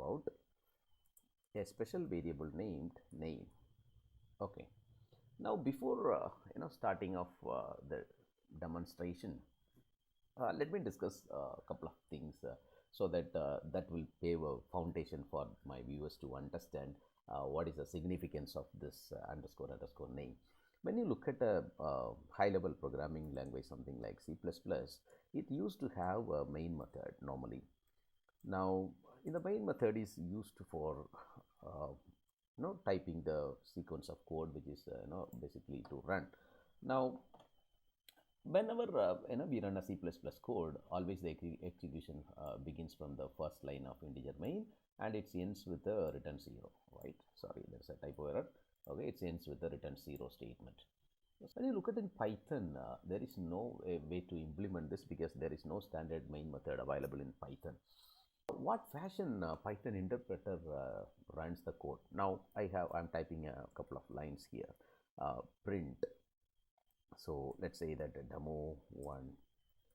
about a special variable named name. Okay. Now, before starting off the demonstration, let me discuss a couple of things so that that will pave a foundation for my viewers to understand what is the significance of this underscore underscore name. When you look at a high level programming language, something like C++, it used to have a main method normally. Now, in the main method is used for uh, typing the sequence of code which is basically to run. Now, whenever we run a C++ code, always the execution begins from the first line of integer main and it ends with a return 0, right? Sorry, there's a typo error. Okay, it ends with the return 0 statement. When you look at in Python, there is no way to implement this because there is no standard main method available in Python. What fashion Python interpreter runs the code? Now I'm typing a couple of lines here. Print. So let's say that demo one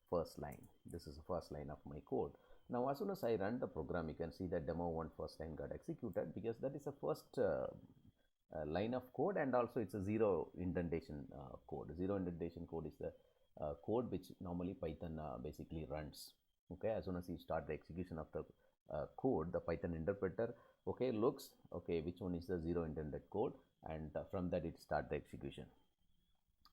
first line. This is the first line of my code. Now as soon as I run the program, you can see that demo one first line got executed because that is the first line of code, and also it's a zero indentation code. Zero indentation code is the code which normally Python basically runs. Okay, as soon as you start the execution of the code, the Python interpreter looks which one is the zero indented code, and from that it start the execution.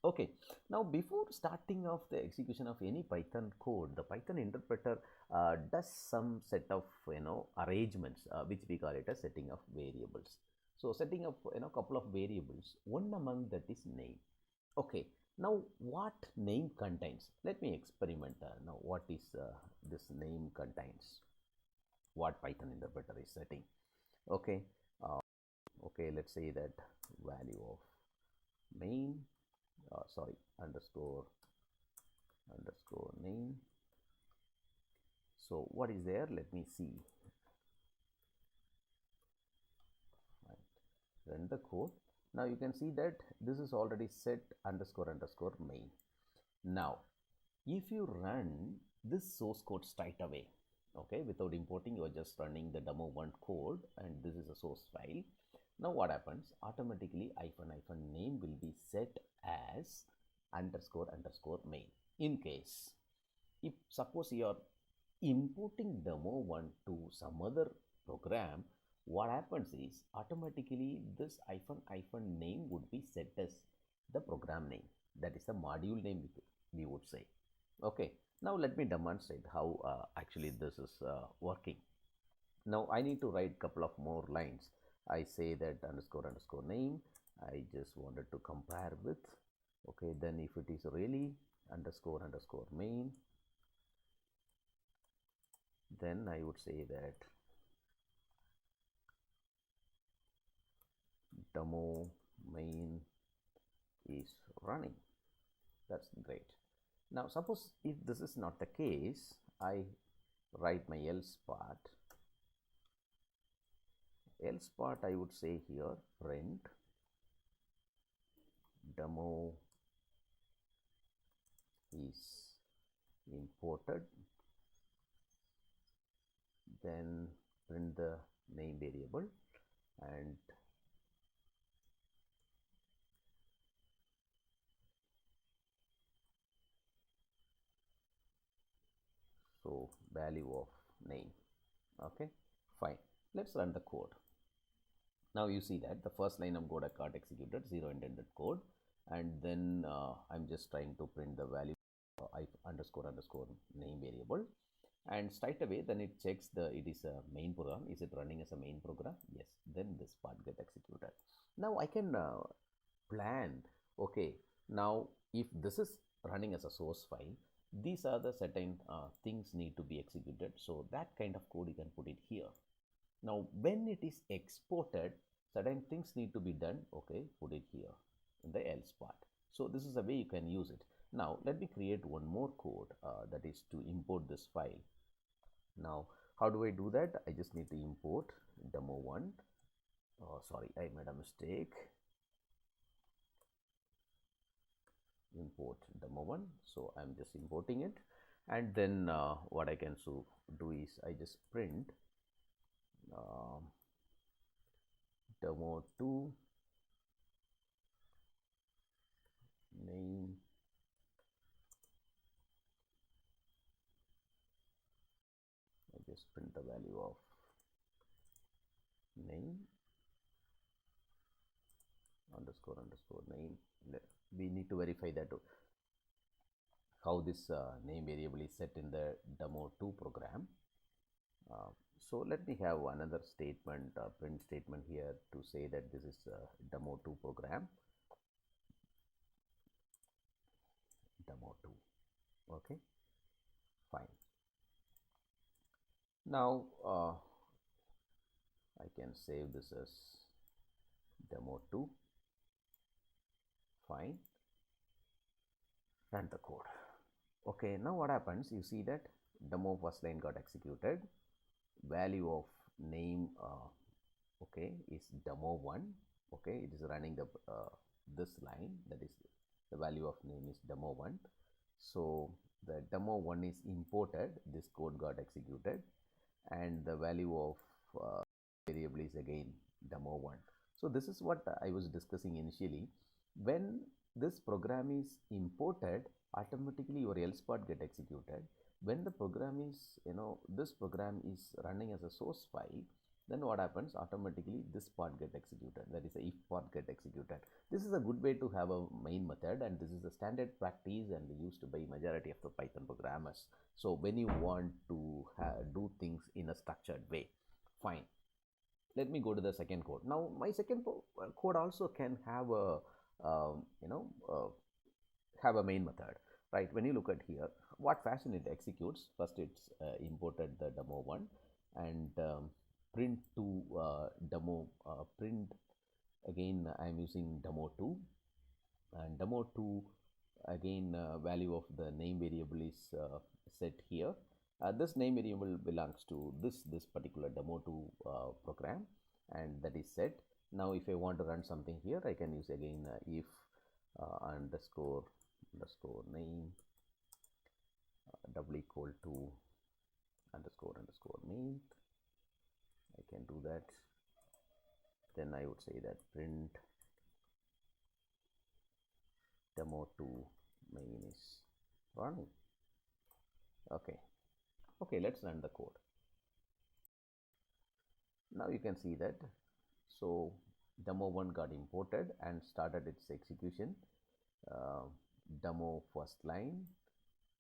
Okay, now before starting off the execution of any Python code, the Python interpreter does some set of arrangements which we call it a setting of variables. So setting up couple of variables, one among that is name. Okay, now what name contains? Let me experiment now. What is this name contains? What Python interpreter is setting? Okay, let's say that value of main sorry, underscore name. So what is there? Let me see. Right. Run the code. Now you can see that this is already set underscore main. Now if you run this source code straight away, okay, without importing, you are just running the demo one code and this is a source file. Now what happens? Automatically name will be set as underscore main. In case if suppose you are importing demo one to some other program, what happens is automatically this name would be set as the program name, that is the module name we would say. Okay, now let me demonstrate how actually this is working. Now I need to write couple of more lines. I say that underscore name, I just wanted to compare with, okay, then if it is really underscore main, then I would say that demo main is running. That's great. Now suppose if this is not the case, I write my else part. Else part I would say here print demo is imported, then print the name variable, and so value of name. Okay, fine. Let's run the code. Now you see that the first line of code got executed, zero indented code, and then I'm just trying to print the value underscore name variable, and straight away then it checks it is a main program. Is it running as a main program? Yes. Then this part get executed. Now I can plan. Okay, now if this is running as a source file, these are the certain things need to be executed. So that kind of code you can put it here. Now when it is exported, certain things need to be done. Okay, put it here in the else part. So this is the way you can use it. Now let me create one more code that is to import this file. Now how do I do that? I just need to import demo one. Sorry, I made a mistake. Import demo one. So I'm just importing it, and then what I can do is I just print um, demo2 name. I just print the value of name underscore underscore name. We need to verify that how this name variable is set in the demo2 program. So let me have another statement, print statement here to say that this is demo2 program, demo2. Okay, fine. Now I can save this as demo2. Fine. Run the code. Okay, now what happens? You see that demo first line got executed. Value of name okay is demo1. Okay, it is running the this line, that is the value of name is demo1. So the demo1 is imported, this code got executed, and the value of variable is again demo1. So this is what I was discussing initially. When this program is imported, automatically your else part get executed. When the program is, this program is running as a source file, then what happens? Automatically this part get executed, that is the if part get executed. This is a good way to have a main method, and this is a standard practice and used by majority of the Python programmers. So when you want to do things in a structured way. Fine, let me go to the second code. Now my second code also can have a have a main method, right? When you look at here, what fashion it executes, first it's imported the demo1 and print to demo print again. I'm using demo2, and demo2 again value of the name variable is set here. This name variable belongs to this particular demo2 program, and that is set. Now if I want to run something here, I can use again if underscore name double equal to underscore name. I can do that. Then I would say that print demo2 main is running. Okay, let's run the code. Now you can see that, so demo1 got imported and started its execution. Demo first line,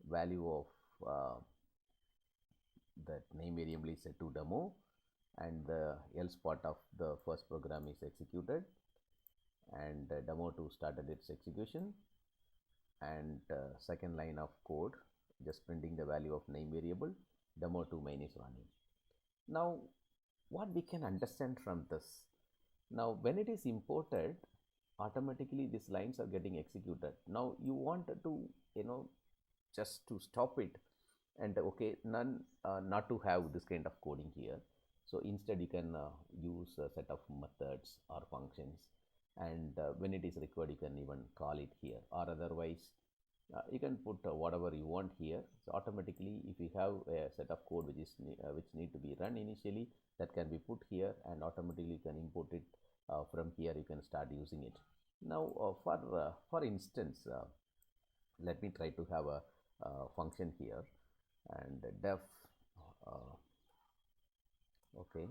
value of that name variable is set to demo, and the else part of the first program is executed, and demo2 started its execution, and second line of code just printing the value of name variable, demo2 main is running. Now what we can understand from this, now when it is imported, automatically these lines are getting executed. Now you want to just to stop it, and okay, not to have this kind of coding here. So instead you can use a set of methods or functions, and when it is required you can even call it here, or otherwise you can put whatever you want here. So automatically if you have a set of code which need to be run initially, that can be put here, and automatically you can import it from here. You can start using it. Now for instance, let me try to have a function here, and def okay,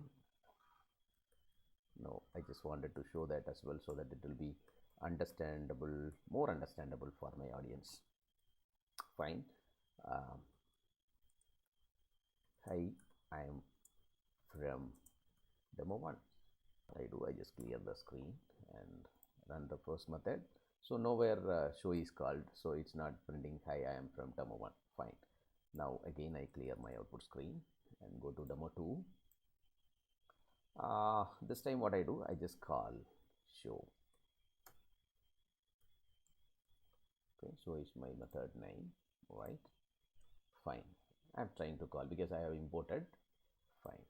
no, I just wanted to show that as well, so that it will be understandable, more understandable for my audience. Fine. Hi, I am from demo1. I just clear the screen and run the first method. So nowhere show is called, so it's not printing hi, I am from demo1. Fine. Now again I clear my output screen and go to demo2. This time what I do, I just call show. Okay, so it's my method name, right? Fine. I'm trying to call because I have imported. Fine.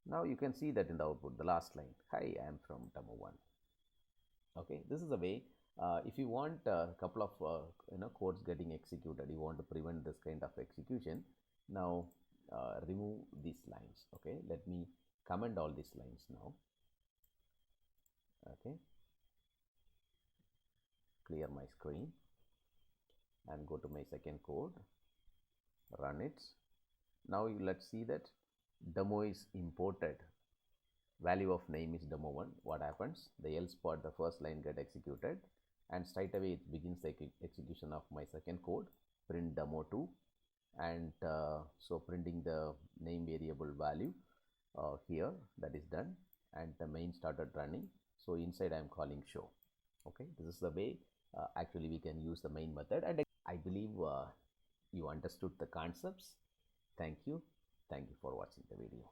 Now you can see that in the output, the last line, hi, I am from demo1. Okay, this is the way. If you want a couple of codes getting executed, you want to prevent this kind of execution. Now remove these lines. Okay, let me comment all these lines now. Okay, clear my screen and go to my second code, run it. Now let's see that demo is imported. Value of name is demo1. What happens? The else part, the first line get executed, and straight away it begins the execution of my second code, print demo2, and so printing the name variable value here, that is done, and the main started running. So inside I am calling show. Okay, this is the way actually we can use the main method, and I believe you understood the concepts. Thank you for watching the video.